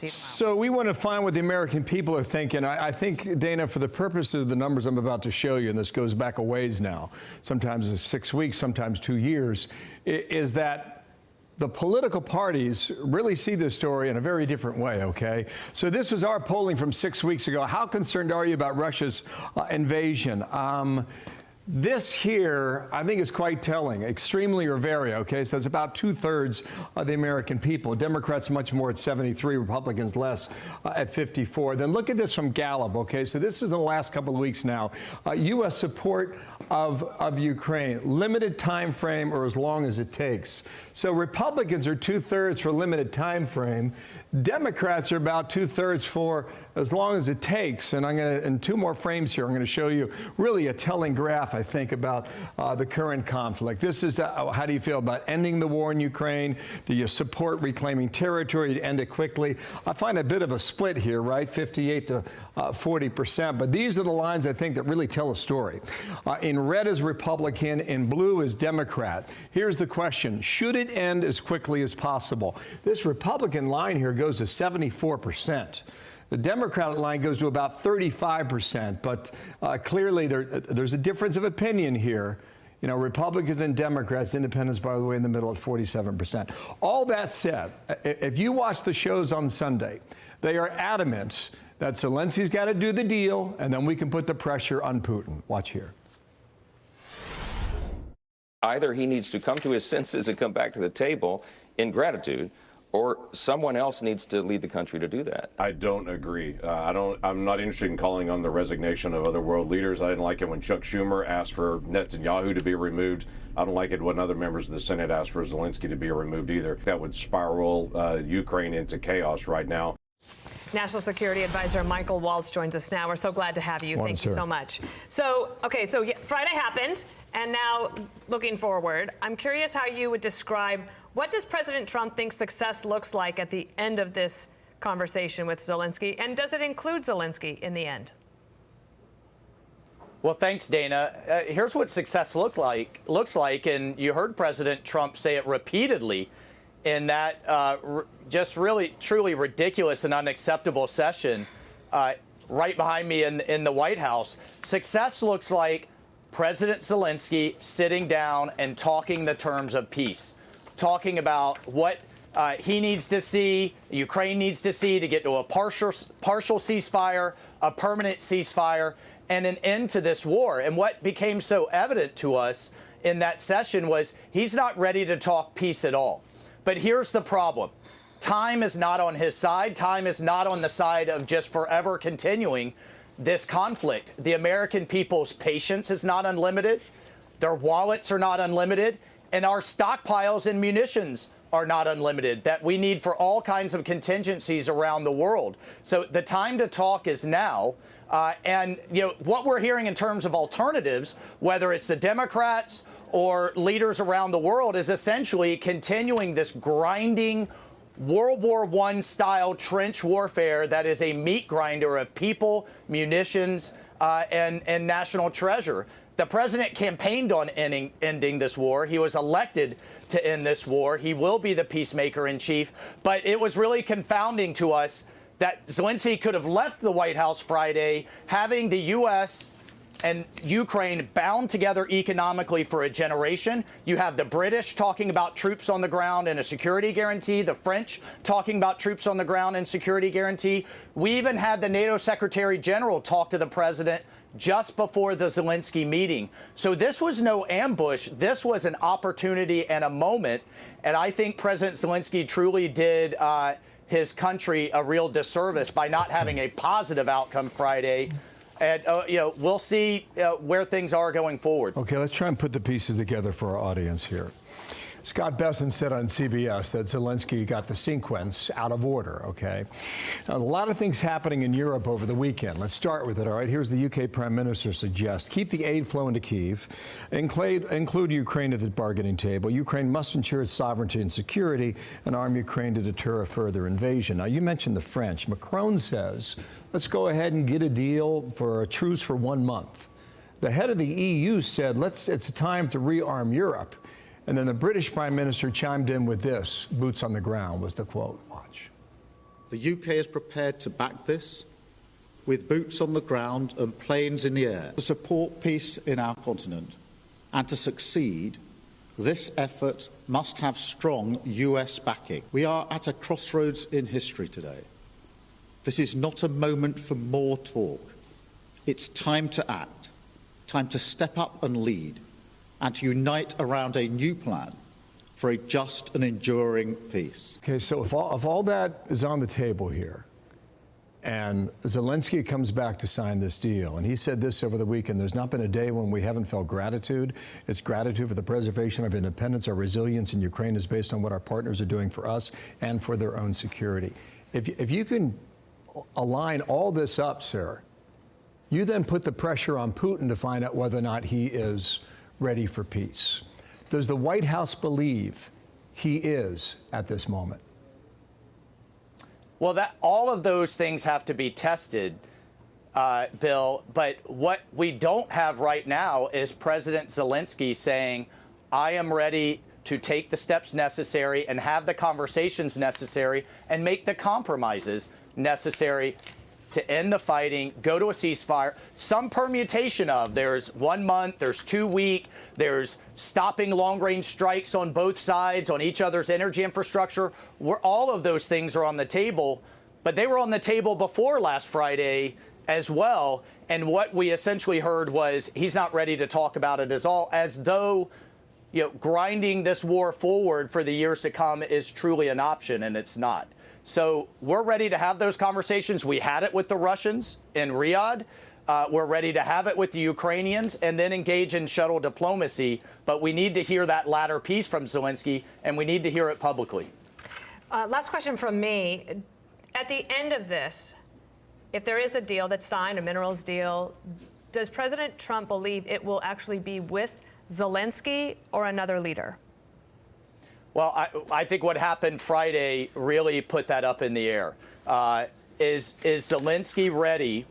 So we want to find what the American people are thinking. I think, Dana, for the purposes of the numbers I'm about to show you, and this goes back a ways now, sometimes it's 6 weeks, sometimes 2 years, is that the political parties really see this story in a very different way, okay? So this was our polling from 6 weeks ago. How concerned are you about Russia's invasion? This here, I think, is quite telling, extremely or very, okay? So it's about 2/3 of the American people. Democrats much more at 73, Republicans less at 54. Then look at this from Gallup, okay? So this is in the last couple of weeks now. U.S. support of Ukraine, limited time frame or as long as it takes. So Republicans are 2/3 for limited time frame. Democrats are about 2/3 for as long as it takes. And I'm going to, in 2 more frames here, I'm going to show you really a telling graph, I think, about the current conflict. This is how do you feel about ending the war in Ukraine? Do you support reclaiming territory to end it quickly? I find a bit of a split here, right? 58 to 40%. But these are the lines, I think, that really tell a story. In red is Republican, in blue is Democrat. Here's the question. Should it end as quickly as possible? This Republican line here goes to 74%. The Democratic line goes to about 35%, but clearly there's a difference of opinion here. You know, Republicans and Democrats, independents, by the way, in the middle at 47%. All that said, if you watch the shows on Sunday, they are adamant that Zelensky's got to do the deal, and then we can put the pressure on Putin. Watch here. Either he needs to come to his senses and come back to the table in gratitude, or someone else needs to lead the country to do that. I don't agree. I'm not interested in calling on the resignation of other world leaders. I didn't like it when Chuck Schumer asked for Netanyahu to be removed. I don't like it when other members of the Senate asked for Zelensky to be removed either. That would spiral Ukraine into chaos right now. National Security Advisor Michael Waltz joins us now. We're so glad to have you. Thank you so much. So, okay, so Friday happened, and now looking forward, I'm curious how you would describe what does President Trump think success looks like at the end of this conversation with Zelensky, and does it include Zelensky in the end? Well, thanks, Dana. Here's what success looks like, and you heard President Trump say it repeatedly in that just really, truly ridiculous and unacceptable session right behind me in the White House. Success looks like President Zelensky sitting down and talking the terms of peace, talking about what he needs to see, Ukraine needs to see to get to a partial ceasefire, a permanent ceasefire, and an end to this war. And what became so evident to us in that session was he's not ready to talk peace at all. But here's the problem. Time is not on his side. Time is not on the side of just forever continuing this conflict. The American people's patience is not unlimited. Their wallets are not unlimited. And our stockpiles and munitions are not unlimited that we need for all kinds of contingencies around the world. So the time to talk is now. And you know what we're hearing in terms of alternatives, whether it's the Democrats or leaders around the world, is essentially continuing this grinding World War I style trench warfare that is a meat grinder of people, munitions, and national treasure. The president campaigned on ending this war. He was elected to end this war. He will be the peacemaker in chief. But it was really confounding to us that Zelensky could have left the White House Friday having the U.S. and Ukraine bound together economically for a generation. You have the British talking about troops on the ground and a security guarantee, the French talking about troops on the ground and security guarantee. We even had the NATO Secretary General talk to the president just before the Zelensky meeting. So this was no ambush. This was an opportunity and a moment. And I think President Zelensky truly did his country a real disservice by not having a positive outcome Friday. And, you know, we'll see where things are going forward. Okay, let's try and put the pieces together for our audience here. Scott Besson said on CBS that Zelensky got the sequence out of order, okay? Now, a lot of things happening in Europe over the weekend. Let's start with it, all right? Here's the UK Prime Minister suggests keep the aid flow into Kyiv, include Ukraine at the bargaining table. Ukraine must ensure its sovereignty and security and arm Ukraine to deter a further invasion. Now, you mentioned the French. Macron says, let's go ahead and get a deal for a truce for 1 month. The head of the EU said, it's time to rearm Europe. And then the British Prime Minister chimed in with this, boots on the ground was the quote. Watch. The UK is prepared to back this with boots on the ground and planes in the air to support peace in our continent. And to succeed, this effort must have strong US backing. We are at a crossroads in history today. This is not a moment for more talk. It's time to act, time to step up and lead, and to unite around a new plan for a just and enduring peace. Okay, so if all that is on the table here, and Zelenskyy comes back to sign this deal, and he said this over the weekend, there's not been a day when we haven't felt gratitude. It's gratitude for the preservation of independence. Our resilience in Ukraine is based on what our partners are doing for us and for their own security. If you can align all this up, sir, you then put the pressure on Putin to find out whether or not he is ready for peace. Does the White House believe he is at this moment? Well, all of those things have to be tested, Bill. But what we don't have right now is President Zelenskyy saying, I am ready to take the steps necessary and have the conversations necessary and make the compromises necessary to end the fighting, go to a ceasefire, some permutation of there's 1 month, there's 2 weeks, there's stopping long-range strikes on both sides, on each other's energy infrastructure. All of those things are on the table, but they were on the table before last Friday as well. And what we essentially heard was he's not ready to talk about it as though grinding this war forward for the years to come is truly an option, and it's not. So we're ready to have those conversations. We had it with the Russians in Riyadh. We're ready to have it with the Ukrainians and then engage in shuttle diplomacy. But we need to hear that latter piece from Zelenskyy, and we need to hear it publicly. Last question from me. At the end of this, if there is a deal that's signed, a minerals deal, does President Trump believe it will actually be with Zelenskyy or another leader? Well, I think what happened Friday really put that up in the air. Is Zelenskyy ready,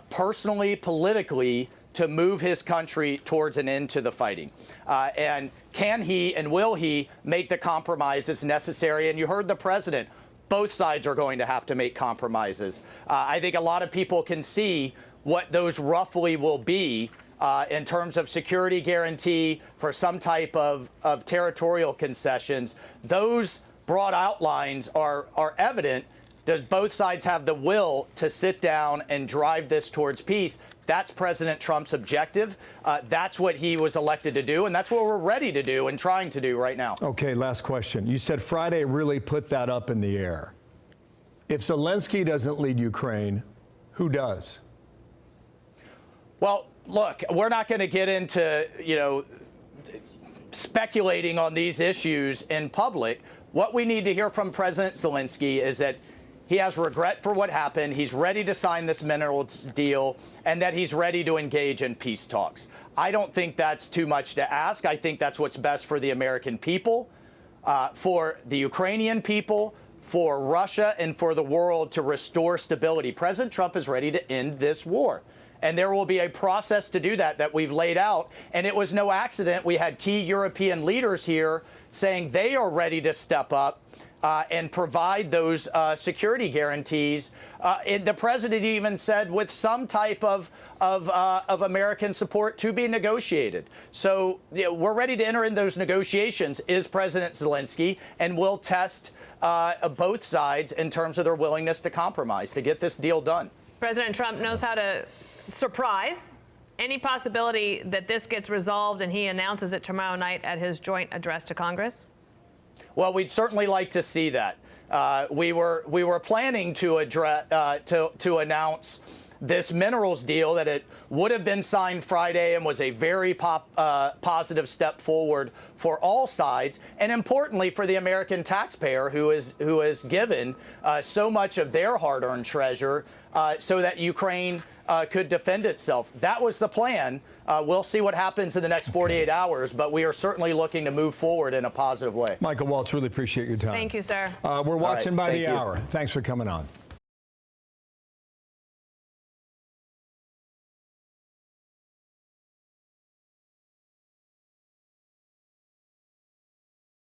personally, politically, to move his country towards an end to the fighting? And can he and will he make the compromises necessary? And you heard the president. Both sides are going to have to make compromises. I think a lot of people can see what those roughly will be. In terms of security guarantee for some type of territorial concessions. Those broad outlines are evident. Does both sides have the will to sit down and drive this towards peace? That's President Trump's objective. That's what he was elected to do, and that's what we're ready to do and trying to do right now. Okay, last question. You said Friday really put that up in the air. If Zelenskyy doesn't lead Ukraine, who does? Well, look, we're not going to get into, speculating on these issues in public. What we need to hear from President Zelenskyy is that he has regret for what happened. He's ready to sign this minerals deal and that he's ready to engage in peace talks. I don't think that's too much to ask. I think that's what's best for the American people, for the Ukrainian people, for Russia, and for the world to restore stability. President Trump is ready to end this war. And there will be a process to do that we've laid out. And it was no accident. We had key European leaders here saying they are ready to step up and provide those security guarantees. The president even said with some type of American support to be negotiated. So we're ready to enter in those negotiations, is President Zelenskyy, and we'll test both sides in terms of their willingness to compromise to get this deal done. President Trump knows how to surprise. Any possibility that this gets resolved and he announces it tomorrow night at his joint address to Congress? Well, we'd certainly like to see that. We were planning to announce this minerals deal, that it would have been signed Friday and was a very positive step forward for all sides, and importantly for the American taxpayer who has given so much of their hard-earned treasure so that Ukraine could defend itself. That was the plan. We'll see what happens in the next 48 hours, but we are certainly looking to move forward in a positive way. Michael Waltz, really appreciate your time. Thank you, sir. We're watching by the hour. Thanks for coming on.